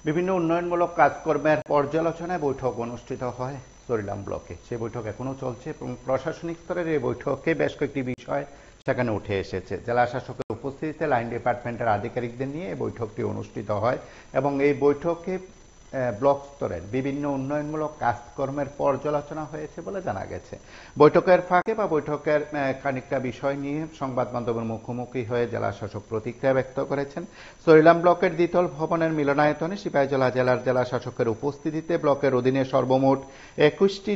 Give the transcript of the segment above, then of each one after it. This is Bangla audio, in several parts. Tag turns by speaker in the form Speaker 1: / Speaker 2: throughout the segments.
Speaker 1: বিভিন্ন উন্নয়নমূলক কাজকর্মের পর্যালোচনায় বৈঠক অনুষ্ঠিত হয় সরিলাম ব্লকে। সেই বৈঠক এখনো চলছে এবং প্রশাসনিক স্তরের এই বৈঠকে বেশ কয়েকটি বিষয় সেখানে উঠে এসেছে। জেলা শাসকের উপস্থিতিতে লাইন ডিপার্টমেন্টের আধিকারিকদের নিয়ে এই বৈঠকটি অনুষ্ঠিত হয় এবং এই বৈঠকে ব্লক স্তরের বিভিন্ন উন্নয়নমূলক কাজকর্মের পর্যালোচনা হয়েছে বলে জানা গেছে। বৈঠকের ফাঁকে বা বৈঠকের খানিকটা বিষয় নিয়ে সংবাদ মাধ্যমের মুখোমুখি হয়ে জেলা শাসক প্রতিক্রিয়া ব্যক্ত করেছেন। সরিলাম ব্লকের দ্বিতল ভবনের মিলনায়তনে সিপাহীজলা জেলার জেলা শাসকের উপস্থিতিতে ব্লকের অধীনে সর্বমোট 21টি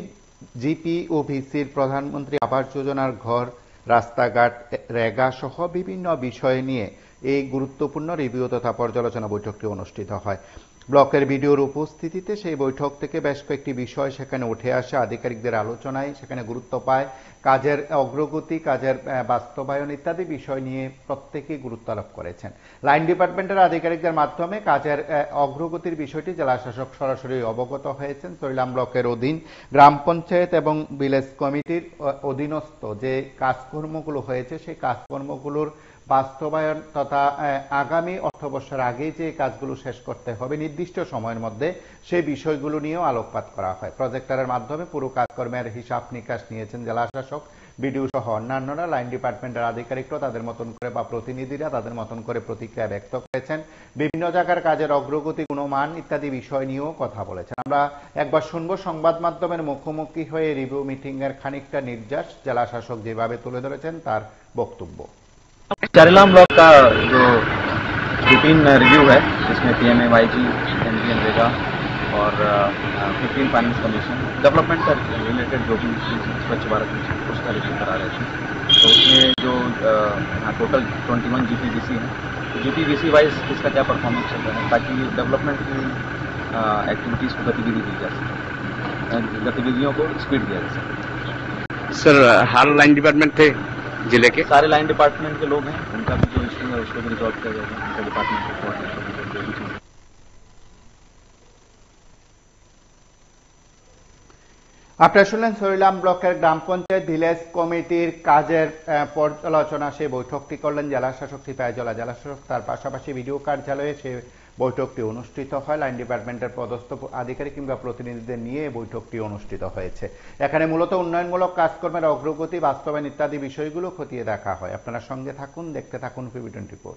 Speaker 1: জিপি ও ভিসির প্রধানমন্ত্রী আবাস যোজনার ঘর, রাস্তাঘাট, রেগা সহ বিভিন্ন বিষয় নিয়ে এই গুরুত্বপূর্ণ রিভিউ তথা পর্যালোচনা বৈঠকটি অনুষ্ঠিত হয়। ব্লকের বিডিওর উপস্থিতিতে সেই বৈঠক থেকে বেশ কয়েকটি বিষয় সেখানে উঠে আসে। আধিকারিকদের আলোচনায় সেখানে গুরুত্ব পায় কাজের অগ্রগতি, কাজের বাস্তবায়ন ইত্যাদি বিষয় নিয়ে প্রত্যেকেই গুরুত্ব আরোপ করেছেন। লাইন ডিপার্টমেন্টের আধিকারিকদের মাধ্যমে কাজের অগ্রগতির বিষয়টি জেলা শাসক সরাসরি অবগত হয়েছেন। সরিলাম ব্লকের অধীন গ্রাম পঞ্চায়েত এবং ভিলেজ কমিটির অধীনস্থ যে কাজকর্মগুলো হয়েছে সেই কাজকর্মগুলোর বাস্তবায়ন তথা আগামী অর্থবর্ষের আগে যে কাজগুলো শেষ করতে হবে নির্দিষ্ট সময়ের মধ্যে সেই বিষয়গুলো নিয়েও আলোকপাত করা হয়। প্রজেক্টরের মাধ্যমে পুরো কাজকর্মের হিসাব নিকাশ নিয়েছেন জেলা শাসক, বিডিও সহ অন্যান্যরা। লাইন ডিপার্টমেন্টের আধিকারিকরা তাদের মতন করে বা প্রতিনিধিরা তাদের মতন করে প্রতিক্রিয়া ব্যক্ত করেছেন। বিভিন্ন জায়গার কাজের অগ্রগতি, গুণমান ইত্যাদি বিষয় নিয়েও কথা বলেছেন। আমরা একবার শুনবো সংবাদ মাধ্যমের মুখোমুখি হয়ে রিভিউ মিটিং এর খানিকটা নির্যাস জেলা শাসক যেভাবে তুলে ধরেছেন তার বক্তব্য।
Speaker 2: सरिलाम ब्लॉक का जो रूटीन रिव्यू है जिसमें PMAYG, MGNरेगा और 15 फाइनेंस कमीशन डेवलपमेंट से रिलेटेड जो भी स्वच्छ भारत मिशन उसका रिव्यू करा रहे थे। तो उसमें जो टोटल 21 GPVC है, तो GPVC वाइज इसका क्या परफॉर्मेंस चल रहा है ताकि डेवलपमेंट की एक्टिविटीज़ को गतिविधि दी जा सके, गतिविधियों को स्पीड दिया जा सके।
Speaker 3: सर हर लाइन डिपार्टमेंट थे जिले के
Speaker 2: सारे लाइन डिपार्टमेंट के लोग हैं, उनका भी जो इशू है उसको भी रिजॉल्व किया जाएगा। उनका डिपार्टमेंट को
Speaker 1: আপনারা শুনলেন সরিলাম ব্লকের গ্রাম পঞ্চায়েত ভিলেজ কমিটির কাজের পর্যালোচনা। সেই বৈঠকটি করলেন জেলা শাসক সিপাহীজলা জেলা শাসক। তার পাশাপাশি ভিডিও কার্যালয়ে সে বৈঠকটি অনুষ্ঠিত হয়। লাইন ডিপার্টমেন্টের পদস্থ আধিকারিক কিংবা প্রতিনিধিদের নিয়ে বৈঠকটি অনুষ্ঠিত হয়েছে। এখানে মূলত উন্নয়নমূলক কাজকর্মের অগ্রগতি, বাস্তবায়ন ইত্যাদি বিষয়গুলো খতিয়ে দেখা হয়। আপনারা সঙ্গে থাকুন, দেখতে থাকুন PB24।